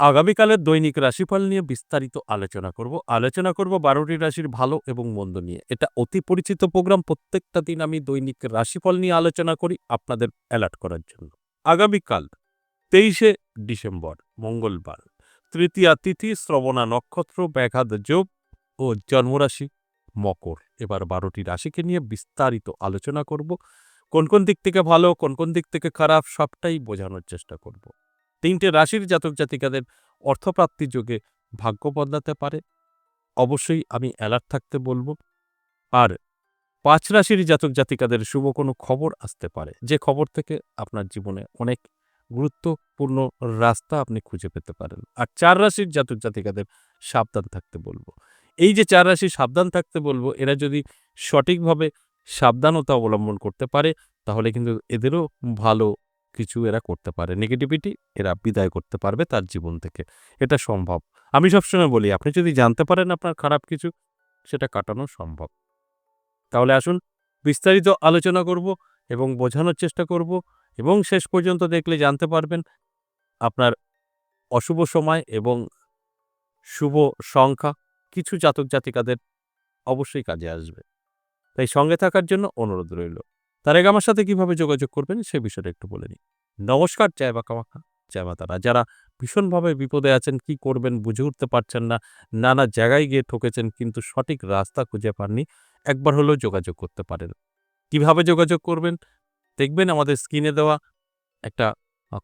আগামীকালের দৈনিক রাশিফল নিয়ে বিস্তারিত আলোচনা করব ১২টি রাশির ভালো এবং মন্দ নিয়ে। এটা অতি পরিচিত প্রোগ্রাম। প্রত্যেকটা দিন আমি দৈনিক রাশিফল নিয়ে আলোচনা করি আপনাদের অ্যালার্ট করার জন্য। আগামীকাল ২৩শে ডিসেম্বর মঙ্গলবার, তৃতীয়া তিথি, শ্রবণা নক্ষত্র, ব্যাঘাত যোগ ও জন্মরাশি মকর। এবার ১২টি রাশিকে নিয়ে বিস্তারিত আলোচনা করব। কোন কোন দিক থেকে ভালো, কোন কোন দিক থেকে খারাপ, সবটাই বোঝানোর চেষ্টা করব। ৩টে রাশির জাতক জাতিকাদের অর্থপ্রাপ্তির যোগে ভাগ্য বদলাতে পারে, অবশ্যই আমি অ্যালার্ট থাকতে বলবো। আর ৫ রাশির জাতক জাতিকাদের শুভ কোনো খবর আসতে পারে, যে খবর থেকে আপনার জীবনে অনেক গুরুত্বপূর্ণ রাস্তা আপনি খুঁজে পেতে পারেন। আর ৪ রাশির জাতক জাতিকাদের সাবধান থাকতে বলবো। এই যে ৪ রাশি সাবধান থাকতে বলবো, এরা যদি সঠিকভাবে সাবধানতা অবলম্বন করতে পারে, তাহলে কিন্তু এদেরও ভালো কিছু এরা করতে পারে। নেগেটিভিটি এরা বিদায় করতে পারবে তার জীবন থেকে। এটা সম্ভব। আমি সবসময় বলি, আপনি যদি জানতে পারেন আপনার খারাপ কিছু, সেটা কাটানো সম্ভব। তাহলে আসুন বিস্তারিত আলোচনা করব এবং বোঝানোর চেষ্টা করব, এবং শেষ পর্যন্ত দেখলে জানতে পারবেন আপনার অশুভ সময় এবং শুভ সংখ্যা কিছু জাতক জাতিকাদের অবশ্যই কাজে আসবে। তাই সঙ্গে থাকার জন্য অনুরোধ রইল। তার আগে আমার সাথে কিভাবে যোগাযোগ করবেন সে বিষয়টা একটু বলে নিই। নমস্কার, জয় মা কামাখ্যা, জয় মা তারা। যারা ভীষণভাবে বিপদে আছেন, কি করবেন বুঝে উঠতে পারছেন না, নানা জায়গায় গিয়ে ঠকেছেন কিন্তু সঠিক রাস্তা খুঁজে পাননি, একবার হলেও যোগাযোগ করতে পারেন। কিভাবে যোগাযোগ করবেন? দেখবেন আমাদের স্ক্রিনে দেওয়া একটা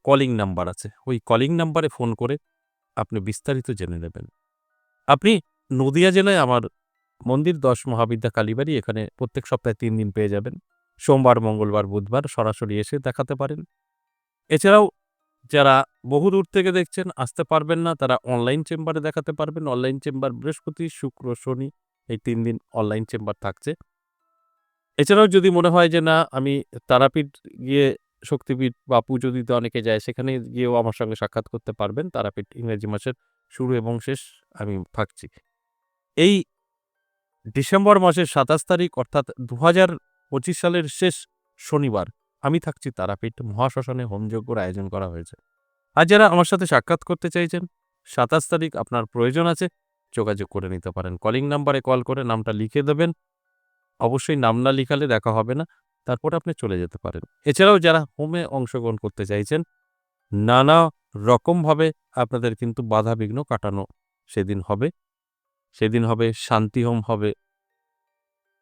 কলিং নাম্বার আছে। ওই কলিং নাম্বারে ফোন করে আপনি বিস্তারিত জেনে নেবেন। আপনি নদিয়া জেলায় আমার মন্দির ১০ মহাবিদ্যা কালীবাড়ি, এখানে প্রত্যেক সপ্তাহে ৩ দিন পেয়ে যাবেন। সোমবার, মঙ্গলবার, বুধবার সরাসরি এসে দেখাতে পারেন। এছাড়াও যারা বহু দূর থেকে দেখছেন, আসতে পারবেন না, তারা অনলাইন চেম্বারে দেখাতে পারবেন। অনলাইন চেম্বার বৃহস্পতি, শুক্র, শনি এই ৩ দিন অনলাইন চেম্বার থাকছে। এছাড়াও যদি মনে হয় যে না, আমি তারাপীঠ গিয়ে শক্তিপীঠ বা পুজো দিতে অনেকে যায়, সেখানে গিয়েও আমার সঙ্গে সাক্ষাৎ করতে পারবেন। তারাপীঠ ইংরেজি মাসের শুরু এবং শেষ আমি থাকছি। এই ডিসেম্বর মাসের ২৭ তারিখ অর্থাৎ ২০২৫ সালের শেষ শনিবার আমি থাকছি তারাপীঠ মহাশ্মশানে। হোমযজ্ঞর আয়োজন করা হয়েছে। আর যারা আমার সাথে সাক্ষাৎ করতে চাইছেন, ২৭ তারিখ আপনার প্রয়োজন আছে, যোগাযোগ করে নিতে পারেন। কলিং নাম্বারে কল করে নামটা লিখে দেবেন। অবশ্যই নাম না লিখালে দেখা হবে না, তারপরে আপনি চলে যেতে পারেন। এছাড়াও যারা হোমে অংশগ্রহণ করতে চাইছেন, নানা রকমভাবে আপনাদের কিন্তু বাধা বিঘ্ন কাটানো সেদিন হবে। সেদিন হবে শান্তি হোম হবে,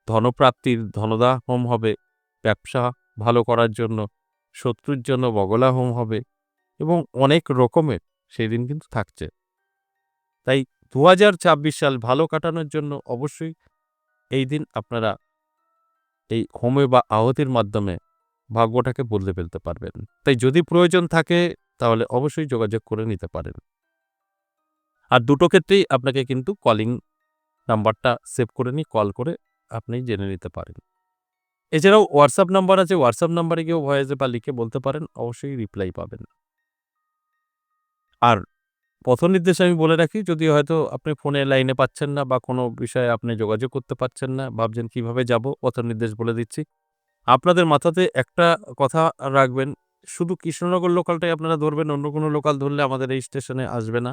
ধনপ্রাপ্তির ধনদা হোম হবে, ব্যবসা ভালো করার জন্য, শত্রুর জন্য বগলা হোম হবে, এবং অনেক রকমের সেদিন কিন্তু থাকছে। তাই ২০২৬ সাল ভালো কাটানোর জন্য অবশ্যই এই দিন আপনারা এই হোমে বা আহুতির মাধ্যমে ভাগ্যটাকে বদলে ফেলতে পারবেন। তাই যদি প্রয়োজন থাকে তাহলে অবশ্যই যোগাযোগ করে নিতে পারেন। আর দুটো ক্ষেত্রেই আপনাকে কিন্তু কলিং নাম্বারটা সেভ করে নিয়ে কল করে আপনি জেনে নিতে পারেন। এছাড়াও হোয়াটসঅ্যাপ নাম্বার আছে, হোয়াটসঅ্যাপ নাম্বারে গিয়েও ভয়েসে বা লিখে বলতে পারেন, অবশ্যই রিপ্লাই পাবেন। আর পথ নির্দেশ আমি বলে রাখি, যদি হয়তো আপনি ফোনে লাইনে পাচ্ছেন না বা কোনো বিষয়ে আপনি যোগাযোগ করতে পারছেন না, ভাবছেন কিভাবে যাব, পথ নির্দেশ বলে দিচ্ছি। আপনাদের মাথাতে একটা কথা রাখবেন, শুধু কৃষ্ণনগর লোকালটাই আপনারা ধরবেন, অন্য কোনো লোকাল ধরলে আমাদের এই স্টেশনে আসবে না।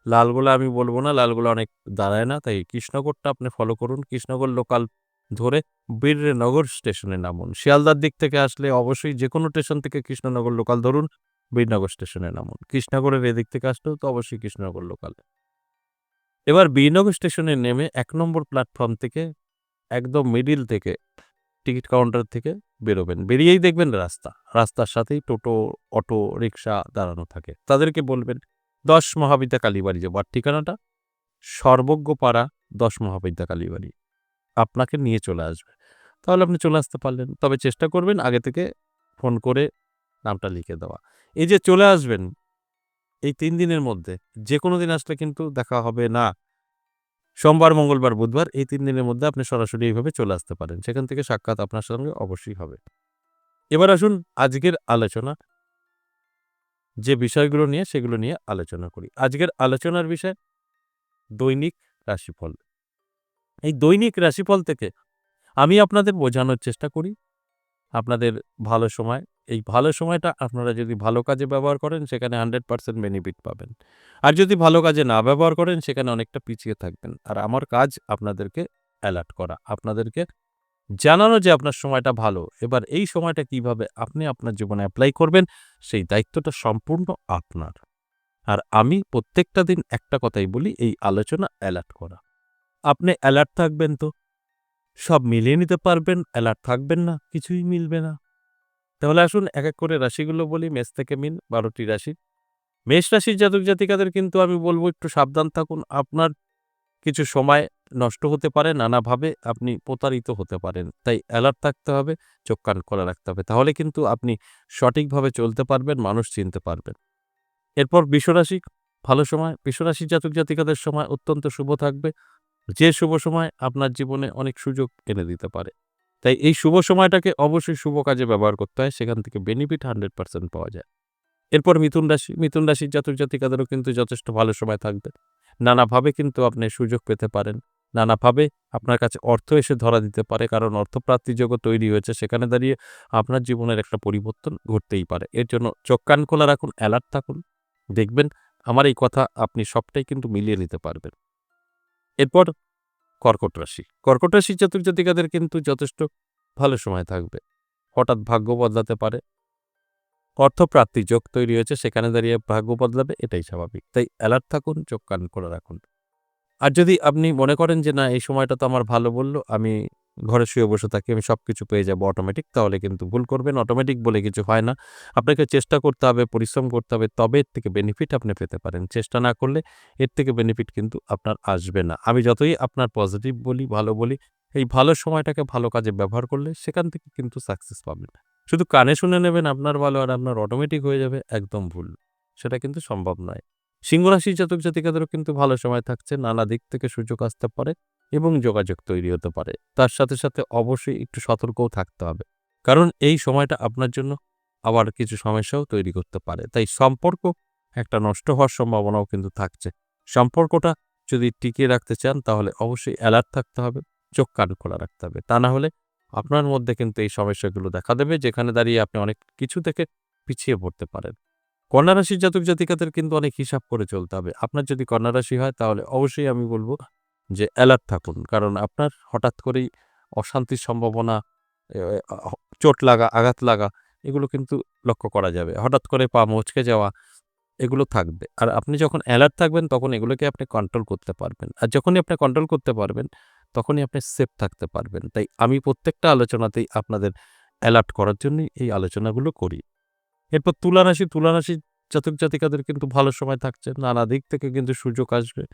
লালগোলা আমি বলবো না, লালগোলা অনেক দাঁড়ায় না, তাই কৃষ্ণনগরটা আপনি ফলো করুন। কৃষ্ণনগর লোকাল ধরে বীরনগর স্টেশনে নামুন। শিয়ালদার দিক থেকে আসলে অবশ্যই যেকোনো স্টেশন থেকে কৃষ্ণনগর লোকাল ধরুন, বীরনগর স্টেশনে নামুন। কৃষ্ণনগরের এদিক থেকে আসলেও তো অবশ্যই কৃষ্ণনগর লোকাল। এবার বীরনগর স্টেশনে নেমে ১ নম্বর প্ল্যাটফর্ম থেকে একদম মিডিল থেকে টিকিট কাউন্টার থেকে বেরোবেন। বেরিয়েই দেখবেন রাস্তা। রাস্তার সাথেই টোটো, অটো, রিক্সা দাঁড়ানো থাকে। তাদেরকে বলবেন ১০ মহাবিদ্যা কালীবাড়ি যাবো। আর ঠিকানাটা সর্বজ্ঞপাড়া ১০ মহাবিদ্যা কালীবাড়ি। আপনাকে নিয়ে চলে আসবে। তাহলে আপনি চলে আসতে পারলেন। তবে চেষ্টা করবেন আগে থেকে ফোন করে নামটা লিখে দেওয়া। এই যে চলে আসবেন, এই ৩ দিনের মধ্যে যেকোনো দিন আসলে কিন্তু দেখা হবে না। সোমবার, মঙ্গলবার, বুধবার এই ৩ দিনের মধ্যে আপনি সরাসরি এইভাবে চলে আসতে পারেন। সেখান থেকে সাক্ষাৎ আপনার সঙ্গে অবশ্যই হবে। এবার আসুন আজকের আলোচনা, যে বিষয়গুলো নিয়ে সেগুলো নিয়ে আলোচনা করি। আজকের আলোচনার বিষয় দৈনিক রাশিফল। এই দৈনিক রাশিফল থেকে আমি আপনাদের বোঝানোর চেষ্টা করি আপনাদের ভালো সময় এই ভালো সময়টা আপনারা যদি ভালো কাজে ব্যবহার করেন সেখানে 100% বেনিফিট পাবেন। আর যদি ভালো কাজে না ব্যবহার করেন সেখানে অনেকটা পিছিয়ে থাকবেন। আর আমার কাজ আপনাদেরকে অ্যালার্ট করা। আপনাদেরকে জানানো যে আপনার সময়টা ভালো। এবার এই সময়টা কিভাবে আপনি আপনার জীবনে এপ্লাই করবেন সেই দায়িত্বটা সম্পূর্ণ আপনার। আর আমি প্রত্যেকটা দিন একটা কথাই বলি, এই আলোচনা অ্যালার্ট করা। আপনি অ্যালার্ট থাকবেন তো সব মিলিয়ে নিতে পারবেন, অ্যালার্ট থাকবেন না, কিছুই মিলবে না। তাহলে আসুন এক, এক করে রাশিগুলো বলি মেষ থেকে মিন ১২ টি রাশি। মেষ রাশির জাতক-জাতিকাদের কিন্তু আমি বলব একটু সাবধান থাকুন। আপনার কিছু সময় নষ্ট হতে পারে, নানাভাবে আপনি প্রতারিত হতে পারেন। তাই অ্যালার্ট থাকতে হবে, চোখ কান খোলা রাখতে হবে। তাহলে কিন্তু আপনি সঠিকভাবে চলতে পারবেন, মানুষ চিনতে পারবেন। এরপর বৃষরাশি, ভালো সময়। বৃষরাশির জাতক-জাতিকাদের সময় অত্যন্ত শুভ থাকবে। যে শুভ সময় আপনার জীবনে অনেক সুযোগ এনে দিতে পারে। তাই এই শুভ সময়টাকে অবশ্যই শুভ কাজে ব্যবহার করতে হয়। সেখান থেকে বেনিফিট 100% পাওয়া যায়। এরপর মিথুন রাশি। মিথুন রাশির জাতক-জাতিকাদেরও কিন্তু যথেষ্ট ভালো সময় থাকবে। নানাভাবে কিন্তু আপনি সুযোগ পেতে পারেন। নানাভাবে আপনার কাছে অর্থ এসে ধরা দিতে পারে। কারণ অর্থপ্রাপ্তির যোগও তৈরি হয়েছে। সেখানে দাঁড়িয়ে আপনার জীবনের একটা পরিবর্তন ঘটতেই পারে। এর জন্য চোখ কান খোলা রাখুন, অ্যালার্ট থাকুন। দেখবেন আমার এই কথা আপনি সবটাই কিন্তু মিলিয়ে নিতে পারবেন। এরপর কর্কট রাশি। কর্কট রাশির জাতক-জাতিকাদের কিন্তু যথেষ্ট ভালো সময় থাকবে। হঠাৎ ভাগ্য বদলাতে পারে। অর্থপ্রাপ্তির যোগ তৈরি হয়েছে, সেখানে দাঁড়িয়ে ভাগ্য বদলাবে, এটাই স্বাভাবিক। তাই অ্যালার্ট থাকুন, চোখ কান খোলা রাখুন। আর যদি আপনি মনে করেন যে না এই সময়টা তো আমার ভালো বলল, আমি ঘরে শুয়ে বসে থাকি, আমি সবকিছু পেয়ে যাবো অটোমেটিক, তাহলে কিন্তু ভুল করবেন। অটোমেটিক বলে কিছু হয় না। আপনাকে চেষ্টা করতে হবে, পরিশ্রম করতে হবে, তবে এর থেকে বেনিফিট আপনি পেতে পারেন। চেষ্টা না করলে এর থেকে বেনিফিট কিন্তু আপনার আসবে না। আমি যতই আপনার পজিটিভ বলি, ভালো বলি, এই ভালো সময়টাকে ভালো কাজে ব্যবহার করলে সেখান থেকে কিন্তু সাকসেস পাবেন। শুধু কানে শুনে নেবেন আপনার ভালো আর আপনার অটোমেটিক হয়ে যাবে, একদম ভুল। সেটা কিন্তু সম্ভব নয়। সিংহ রাশির জাতক-জাতিকাদেরও কিন্তু ভালো সময় থাকছে। নানা দিক থেকে সুযোগ আসতে পারে এবং যোগাযোগ তৈরি হতে পারে। তার সাথে, সাথে অবশ্যই একটু সতর্কও থাকতে হবে। কারণ এই সময়টা আপনার জন্য আবার কিছু সমস্যাও তৈরি করতে পারে। তাই সম্পর্ক একটা নষ্ট হওয়ার সম্ভাবনাও কিন্তু থাকছে। সম্পর্কটা যদি টিকিয়ে রাখতে চান তাহলে অবশ্যই অ্যালার্ট থাকতে হবে, চোখ কান খোলা রাখতে হবে। তা না হলে আপনার মধ্যে কিন্তু এই সমস্যাগুলো দেখা দেবে, যেখানে দাঁড়িয়ে আপনি অনেক কিছু থেকে পিছিয়ে পড়তে পারেন। কন্যা রাশির জাতক-জাতিকাদের কিন্তু অনেক হিসাব করে চলতে হবে। আপনার যদি কন্যা রাশি হয় তাহলে অবশ্যই আমি বলব যে অ্যালার্ট থাকুন। কারণ আপনার হঠাৎ করেই অশান্তির সম্ভাবনা, এ আ চোট লাগা, আঘাত লাগা এগুলো কিন্তু লক্ষ্য করা যাবে। হঠাৎ করে পা মচকে যাওয়া এগুলো থাকবে। আর আপনি যখন অ্যালার্ট থাকবেন তখন এগুলোকে আপনি কন্ট্রোল করতে পারবেন। আর যখনই আপনি কন্ট্রোল করতে পারবেন তখনই আপনি সেফ থাকতে পারবেন। তাই আমি প্রত্যেকটা আলোচনাতেই আপনাদের অ্যালার্ট করার জন্যই এই আলোচনাগুলো করি। এরপর তুলা রাশি, তুলা রাশির জাতক-জাতিকাদের কিন্তু ভালো সময় থাকছে। নানা দিক থেকে কিন্তু সুযোগ আসবে।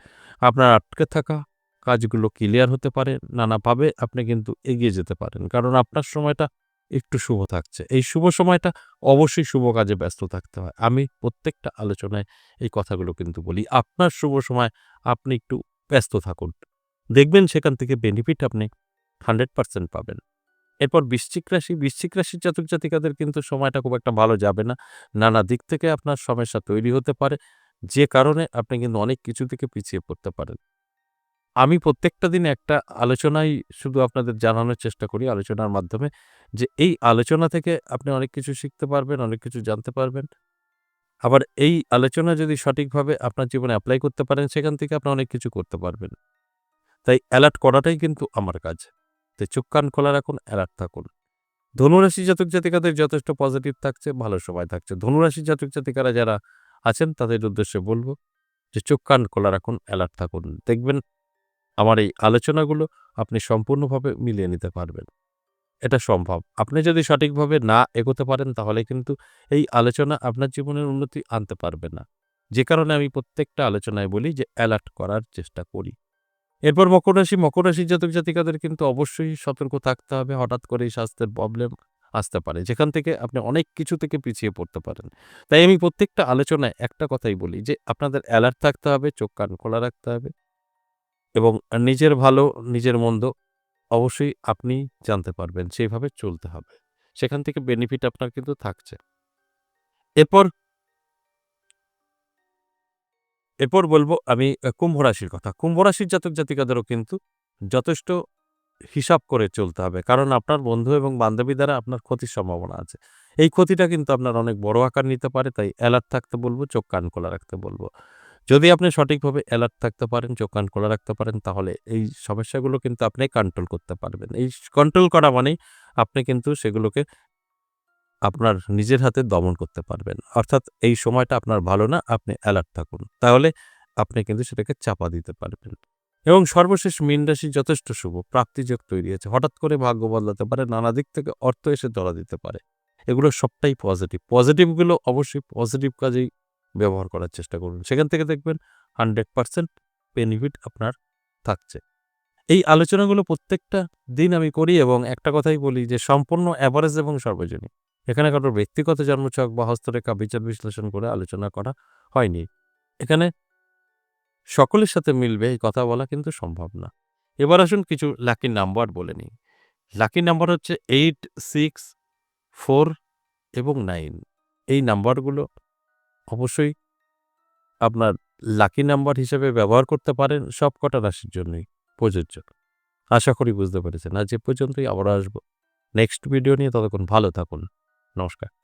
আপনার আটকে থাকা কাজগুলো ক্লিয়ার হতে পারে। নানাভাবে আপনি কিন্তু এগিয়ে যেতে পারেন। কারণ আপনার সময়টা একটু শুভ থাকছে। এই শুভ সময়টা অবশ্যই শুভ কাজে ব্যস্ত থাকতে হয়। আমি প্রত্যেকটা আলোচনায় এই কথাগুলো কিন্তু বলি। আপনার শুভ সময় আপনি একটু ব্যস্ত থাকুন। দেখবেন সেখান থেকে বেনিফিট আপনি 100% পাবেন। এরপর বৃশ্চিক রাশি, বৃশ্চিক রাশির জাতক-জাতিকাদের কিন্তু সময়টা খুব একটা ভালো যাবে না। নানা দিক থেকে আপনার সমস্যা তৈরি হতে পারে, যে কারণে আপনি কিন্তু অনেক কিছু থেকে পিছিয়ে পড়তে পারেন। আমি প্রত্যেকটা দিন একটা আলোচনাই শুধু আপনাদের জানানোর চেষ্টা করি আলোচনার মাধ্যমে, যে এই আলোচনা থেকে আপনি অনেক কিছু শিখতে পারবেন, অনেক কিছু জানতে পারবেন। আবার এই আলোচনা যদি সঠিকভাবে আপনার জীবনে এপ্লাই করতে পারেন, সেখান থেকে আপনি অনেক কিছু করতে পারবেন। তাই অ্যালার্ট করাটাই কিন্তু আমার কাজ। তাই চোখ কান খোলা রাখুন, অ্যালার্ট থাকুন। ধনুরাশি জাতক-জাতিকাদের যথেষ্ট পজিটিভ থাকছে, ভালো সময় থাকছে। ধনুরাশির জাতক-জাতিকারা যারা আছেন তাদের উদ্দেশ্যে বলব যে চোখ কান খোলা রাখুন, অ্যালার্ট থাকুন। দেখবেন আমার এই আলোচনাগুলো আপনি সম্পূর্ণভাবে মিলিয়ে নিতে পারবেন। এটা সম্ভব। আপনি যদি সঠিকভাবে না এগোতে পারেন তাহলে কিন্তু এই আলোচনা আপনার জীবনের উন্নতি আনতে পারবে না। যে কারণে আমি প্রত্যেকটা আলোচনায় বলি যে অ্যালার্ট করার চেষ্টা করি। এরপর মকর রাশি, মকর রাশির জাতক-জাতিকাদের কিন্তু অবশ্যই সতর্ক থাকতে হবে। হঠাৎ করেই স্বাস্থ্যের প্রবলেম আসতে পারে, যেখান থেকে আপনি অনেক কিছু থেকে পিছিয়ে পড়তে পারেন। তাই আমি প্রত্যেকটা আলোচনায় একটা কথাই বলি যে আপনাদের অ্যালার্ট থাকতে হবে, চোখ কান খোলা রাখতে হবে এবং নিজের ভালো, নিজের মন্দ অবশ্যই আপনি জানতে পারবেন। সেইভাবে চলতে হবে। সেখান থেকে বেনিফিট আপনার কিন্তু থাকছে। এরপর এরপর বলব আমি কুম্ভ রাশির কথা। কুম্ভ রাশির জাতক-জাতিকাদেরও কিন্তু যথেষ্ট হিসাব করে চলতে হবে। কারণ আপনার বন্ধু এবং বান্ধবী দ্বারা আপনার ক্ষতির সম্ভাবনা আছে। এই ক্ষতিটা কিন্তু আপনার অনেক বড় আকার নিতে পারে, তাই অ্যালার্ট থাকতে বলব, চোখ কান খোলা রাখতে বলব। যদি আপনি সঠিকভাবে অ্যালার্ট থাকতে পারেন, চোখ কান খোলা রাখতে পারেন, তাহলে এই সমস্যাগুলো কিন্তু আপনি কন্ট্রোল করতে পারবেন। এই কন্ট্রোল করা মানেই আপনি কিন্তু সেগুলোকে আপনার নিজের হাতে দমন করতে পারবেন। অর্থাৎ এই সময়টা আপনার ভালো না, আপনি অ্যালার্ট থাকুন। তাহলে আপনি কিন্তু সেটাকে চাপা দিতে পারবেন। এবং সর্বশেষ মীন রাশি যথেষ্ট শুভ। প্রাপ্তিযোগ তৈরি হয়েছে। হঠাৎ করে ভাগ্য বদলাতে পারে, নানা দিক থেকে অর্থ এসে ধরা দিতে পারে। এগুলো সবটাই পজিটিভ। পজিটিভগুলো অবশ্যই পজিটিভ কাজেই ব্যবহার করার চেষ্টা করুন। সেখান থেকে দেখবেন 100% বেনিফিট আপনার থাকছে। এই আলোচনাগুলো প্রত্যেকটা দিন আমি করি এবং একটা কথাই বলি যে সম্পূর্ণ এভারেজ এবং সর্বজনীন। এখানে কারোর ব্যক্তিগত জন্মছক বা হস্তরেখা বিচার বিশ্লেষণ করে আলোচনা করা হয়নি। এখানে সকলের সাথে মিলবে এই কথা বলা কিন্তু সম্ভব না। এবার আসুন কিছু লাকি নাম্বার বলে নিই। লাকি নাম্বার হচ্ছে 8, 6, 4 এবং 9। এই নাম্বারগুলো অবশ্যই আপনার লাকি নাম্বার হিসেবে ব্যবহার করতে পারেন, সবকটা রাশির জন্যই প্রযোজ্য। আশা করি বুঝতে পেরেছেন। আজ এ পর্যন্তই, আবারও আসবো নেক্সট ভিডিও নিয়ে। ততক্ষণ ভালো থাকুন। নমস্কার।